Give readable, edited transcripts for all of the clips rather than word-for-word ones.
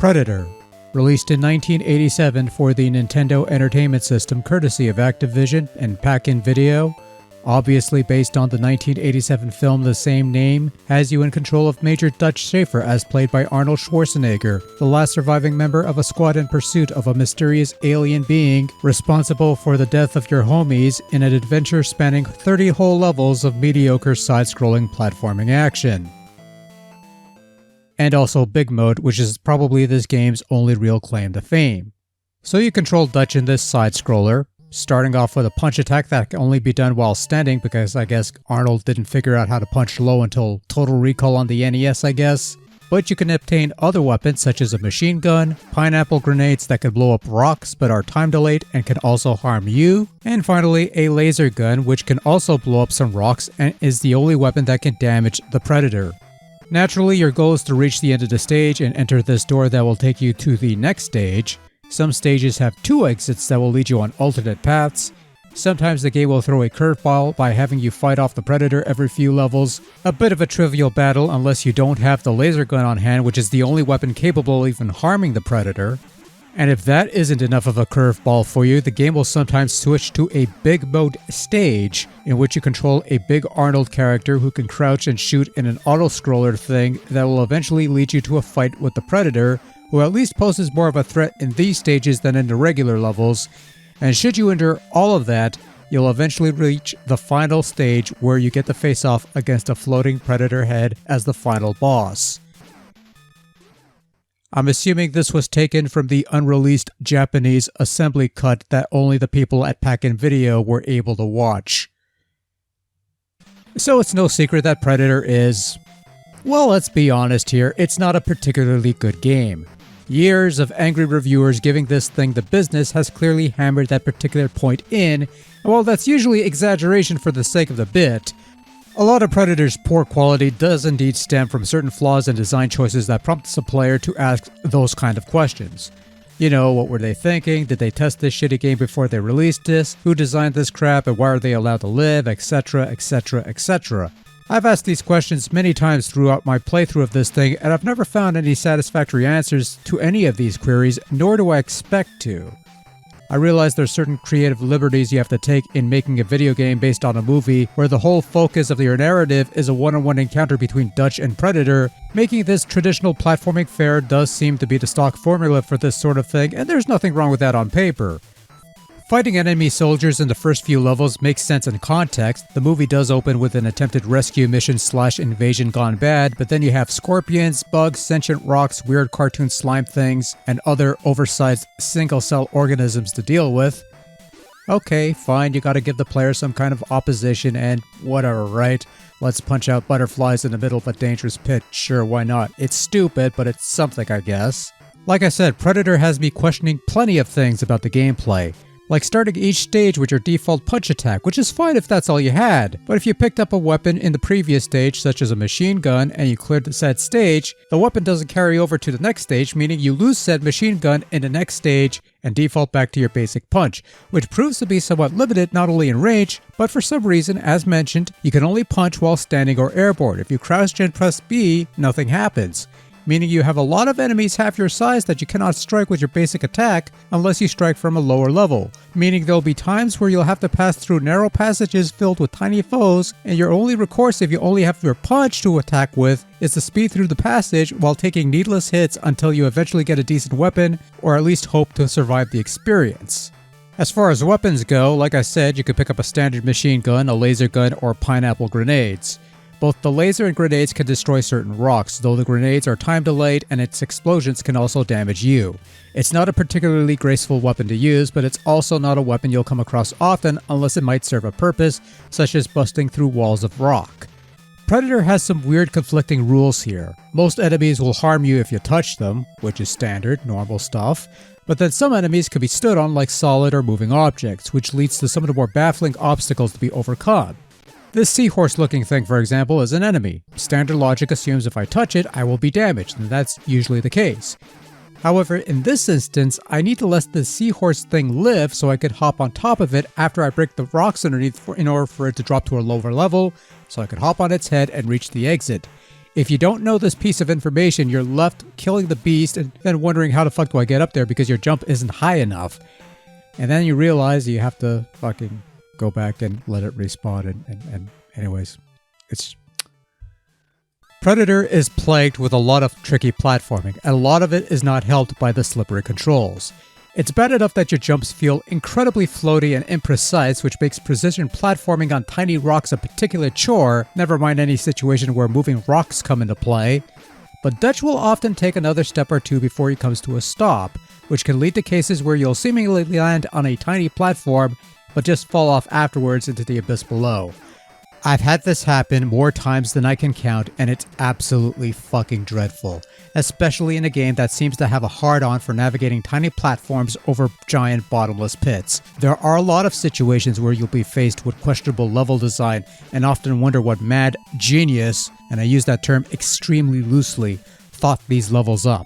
Predator, released in 1987 for the Nintendo Entertainment System courtesy of Activision and Pac-In Video, obviously based on the 1987 film the same name, has you in control of Major Dutch Schaefer as played by Arnold Schwarzenegger, the last surviving member of a squad in pursuit of a mysterious alien being responsible for the death of your homies in an adventure spanning 30 whole levels of mediocre side-scrolling platforming action. And also Big Mode, which is probably this game's only real claim to fame. So you control Dutch in this side-scroller, starting off with a punch attack that can only be done while standing because I guess Arnold didn't figure out how to punch low until Total Recall on the NES, I guess. But you can obtain other weapons such as a machine gun, pineapple grenades that can blow up rocks but are time delayed and can also harm you, and finally a laser gun which can also blow up some rocks and is the only weapon that can damage the Predator. Naturally, your goal is to reach the end of the stage and enter this door that will take you to the next stage. Some stages have 2 exits that will lead you on alternate paths. Sometimes the game will throw a curveball by having you fight off the Predator every few levels. A bit of a trivial battle unless you don't have the laser gun on hand, which is the only weapon capable of even harming the Predator. And if that isn't enough of a curveball for you, the game will sometimes switch to a big mode stage in which you control a big Arnold character who can crouch and shoot in an auto-scroller thing that will eventually lead you to a fight with the Predator, who at least poses more of a threat in these stages than in the regular levels, and should you endure all of that, you'll eventually reach the final stage where you get to face off against a floating Predator head as the final boss. I'm assuming this was taken from the unreleased Japanese assembly cut that only the people at Pac-In Video were able to watch. So it's no secret that Predator is, well, let's be honest here, it's not a particularly good game. Years of angry reviewers giving this thing the business has clearly hammered that particular point in, and while that's usually exaggeration for the sake of the bit, a lot of Predator's poor quality does indeed stem from certain flaws and design choices that prompts a player to ask those kind of questions. You know, what were they thinking? Did they test this shitty game before they released this? Who designed this crap and why are they allowed to live? Etc, etc, etc. I've asked these questions many times throughout my playthrough of this thing, and I've never found any satisfactory answers to any of these queries, nor do I expect to. I realize there's certain creative liberties you have to take in making a video game based on a movie where the whole focus of your narrative is a one-on-one encounter between Dutch and Predator. Making this traditional platforming fare does seem to be the stock formula for this sort of thing, and there's nothing wrong with that on paper. Fighting enemy soldiers in the first few levels makes sense in context. The movie does open with an attempted rescue mission / invasion gone bad, but then you have scorpions, bugs, sentient rocks, weird cartoon slime things, and other oversized single-cell organisms to deal with. Okay, fine, you gotta give the player some kind of opposition and whatever, right? Let's punch out butterflies in the middle of a dangerous pit, sure, why not? It's stupid, but it's something, I guess. Like I said, Predator has me questioning plenty of things about the gameplay. Like starting each stage with your default punch attack, which is fine if that's all you had. But if you picked up a weapon in the previous stage, such as a machine gun, and you cleared the said stage, the weapon doesn't carry over to the next stage, meaning you lose said machine gun in the next stage and default back to your basic punch, which proves to be somewhat limited not only in range, but for some reason, as mentioned, you can only punch while standing or airborne. If you crouch and press B, nothing happens. Meaning you have a lot of enemies half your size that you cannot strike with your basic attack unless you strike from a lower level. Meaning there'll be times where you'll have to pass through narrow passages filled with tiny foes, and your only recourse if you only have your punch to attack with is to speed through the passage while taking needless hits until you eventually get a decent weapon, or at least hope to survive the experience. As far as weapons go, like I said, you could pick up a standard machine gun, a laser gun, or pineapple grenades. Both the laser and grenades can destroy certain rocks, though the grenades are time delayed and its explosions can also damage you. It's not a particularly graceful weapon to use, but it's also not a weapon you'll come across often unless it might serve a purpose, such as busting through walls of rock. Predator has some weird conflicting rules here. Most enemies will harm you if you touch them, which is standard, normal stuff, but then some enemies can be stood on like solid or moving objects, which leads to some of the more baffling obstacles to be overcome. This seahorse looking thing, for example, is an enemy. Standard logic assumes if I touch it, I will be damaged, and that's usually the case. However, in this instance, I need to let the seahorse thing live so I could hop on top of it after I break the rocks underneath in order for it to drop to a lower level, so I could hop on its head and reach the exit. If you don't know this piece of information, you're left killing the beast and then wondering how the fuck do I get up there because your jump isn't high enough. And then you realize you have to fucking go back and let it respawn and anyways, it's... Predator is plagued with a lot of tricky platforming, and a lot of it is not helped by the slippery controls. It's bad enough that your jumps feel incredibly floaty and imprecise, which makes precision platforming on tiny rocks a particular chore, never mind any situation where moving rocks come into play. But Dutch will often take another step or two before he comes to a stop, which can lead to cases where you'll seemingly land on a tiny platform, but just fall off afterwards into the abyss below. I've had this happen more times than I can count, and it's absolutely fucking dreadful, especially in a game that seems to have a hard-on for navigating tiny platforms over giant bottomless pits. There are a lot of situations where you'll be faced with questionable level design and often wonder what mad genius, and I use that term extremely loosely, thought these levels up.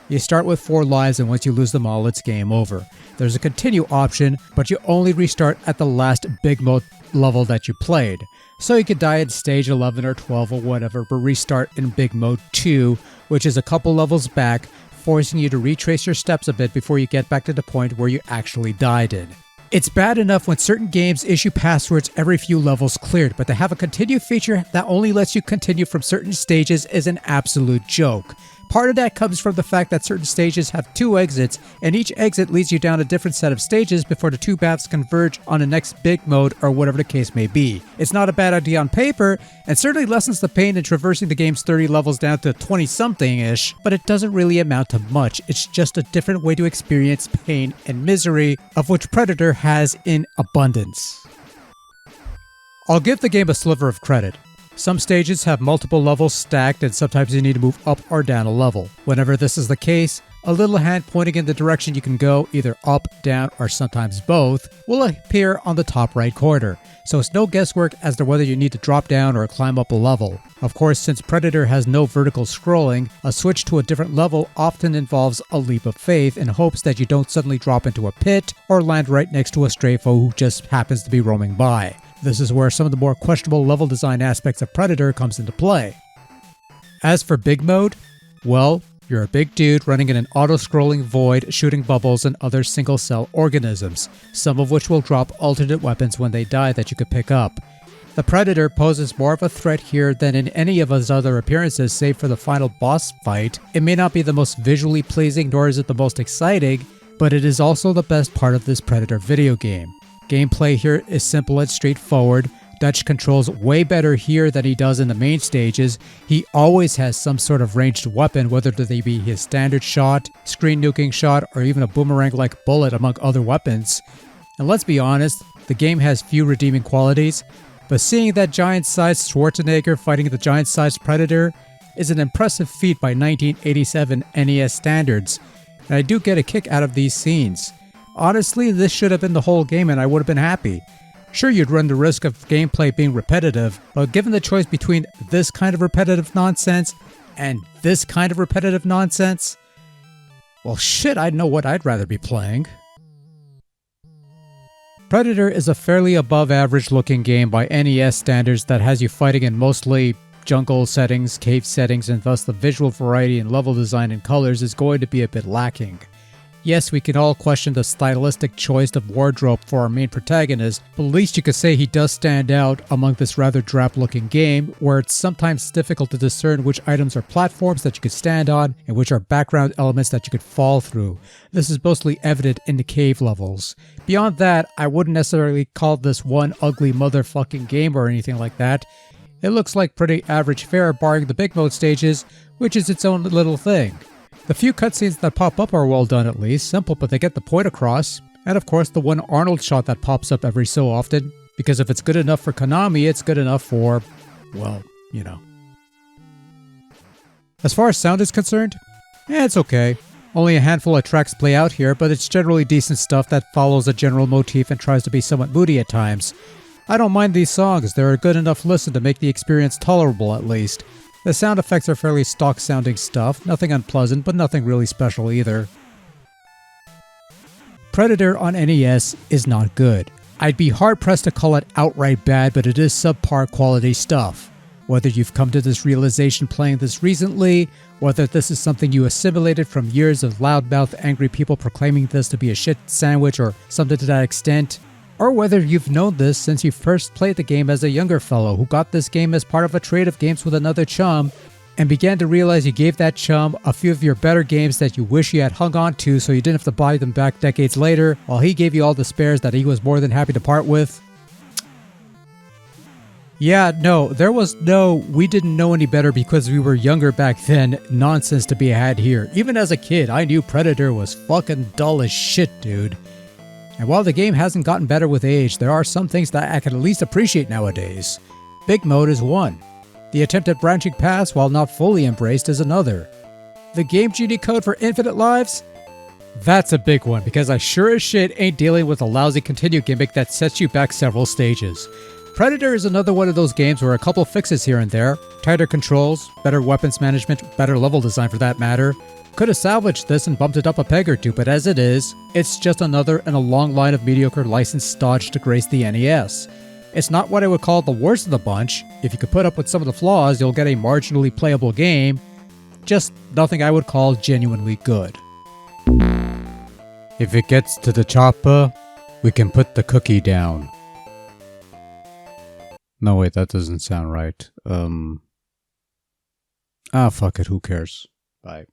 You start with 4 lives, and once you lose them all, it's game over. There's a continue option, but you only restart at the last big mode level that you played. So you could die at stage 11 or 12 or whatever, but restart in big mode 2, which is a couple levels back, forcing you to retrace your steps a bit before you get back to the point where you actually died in. It's bad enough when certain games issue passwords every few levels cleared, but to have a continue feature that only lets you continue from certain stages is an absolute joke. Part of that comes from the fact that certain stages have 2 exits, and each exit leads you down a different set of stages before the 2 paths converge on the next big mode or whatever the case may be. It's not a bad idea on paper, and certainly lessens the pain in traversing the game's 30 levels down to 20-something-ish, but it doesn't really amount to much. It's just a different way to experience pain and misery, of which Predator has in abundance. I'll give the game a sliver of credit. Some stages have multiple levels stacked, and sometimes you need to move up or down a level. Whenever this is the case, a little hand pointing in the direction you can go, either up, down, or sometimes both, will appear on the top right corner, so it's no guesswork as to whether you need to drop down or climb up a level. Of course, since Predator has no vertical scrolling, a switch to a different level often involves a leap of faith in hopes that you don't suddenly drop into a pit or land right next to a strafe who just happens to be roaming by. This is where some of the more questionable level design aspects of Predator comes into play. As for big mode, well, you're a big dude running in an auto-scrolling void, shooting bubbles and other single-cell organisms, some of which will drop alternate weapons when they die that you could pick up. The Predator poses more of a threat here than in any of his other appearances save for the final boss fight. It may not be the most visually pleasing nor is it the most exciting, but it is also the best part of this Predator video game. Gameplay here is simple and straightforward. Dutch controls way better here than he does in the main stages. He always has some sort of ranged weapon, whether they be his standard shot, screen nuking shot, or even a boomerang-like bullet among other weapons. And let's be honest, the game has few redeeming qualities, but seeing that giant-sized Schwarzenegger fighting the giant-sized Predator is an impressive feat by 1987 NES standards, and I do get a kick out of these scenes. Honestly, this should have been the whole game and I would have been happy. Sure, you'd run the risk of gameplay being repetitive, but given the choice between this kind of repetitive nonsense and this kind of repetitive nonsense, well shit, I know what I'd rather be playing. Predator is a fairly above average looking game by NES standards that has you fighting in mostly jungle settings, cave settings, and thus the visual variety and level design and colors is going to be a bit lacking. Yes, we can all question the stylistic choice of wardrobe for our main protagonist, but at least you could say he does stand out among this rather drab-looking game, where it's sometimes difficult to discern which items are platforms that you could stand on and which are background elements that you could fall through. This is mostly evident in the cave levels. Beyond that, I wouldn't necessarily call this one ugly motherfucking game or anything like that. It looks like pretty average fare barring the big mode stages, which is its own little thing. The few cutscenes that pop up are well done at least, simple but they get the point across, and of course the one Arnold shot that pops up every so often, because if it's good enough for Konami, it's good enough for, well, you know. As far as sound is concerned, it's okay. Only a handful of tracks play out here, but it's generally decent stuff that follows a general motif and tries to be somewhat moody at times. I don't mind these songs, they're a good enough listen to make the experience tolerable at least. The sound effects are fairly stock sounding stuff, nothing unpleasant, but nothing really special either. Predator on NES is not good. I'd be hard pressed to call it outright bad, but it is subpar quality stuff. Whether you've come to this realization playing this recently, whether this is something you assimilated from years of loudmouth angry people proclaiming this to be a shit sandwich or something to that extent, or whether you've known this since you first played the game as a younger fellow who got this game as part of a trade of games with another chum and began to realize you gave that chum a few of your better games that you wish you had hung on to so you didn't have to buy them back decades later, while he gave you all the spares that he was more than happy to part with. Yeah, no, there was no "we didn't know any better because we were younger back then" nonsense to be had here. Even as a kid, I knew Predator was fucking dull as shit, dude. And while the game hasn't gotten better with age, there are some things that I can at least appreciate nowadays. Big Mode is one. The attempt at branching paths, while not fully embraced, is another. The Game Genie code for infinite lives? That's a big one, because I sure as shit ain't dealing with a lousy continue gimmick that sets you back several stages. Predator is another one of those games where a couple fixes here and there, tighter controls, better weapons management, better level design for that matter, could have salvaged this and bumped it up a peg or two, but as it is, it's just another in a long line of mediocre licensed stodge to grace the NES. It's not what I would call the worst of the bunch. If you could put up with some of the flaws, you'll get a marginally playable game, just nothing I would call genuinely good. If it gets to the chopper, we can put the cookie down. No, wait, that doesn't sound right. Fuck it, who cares? Bye.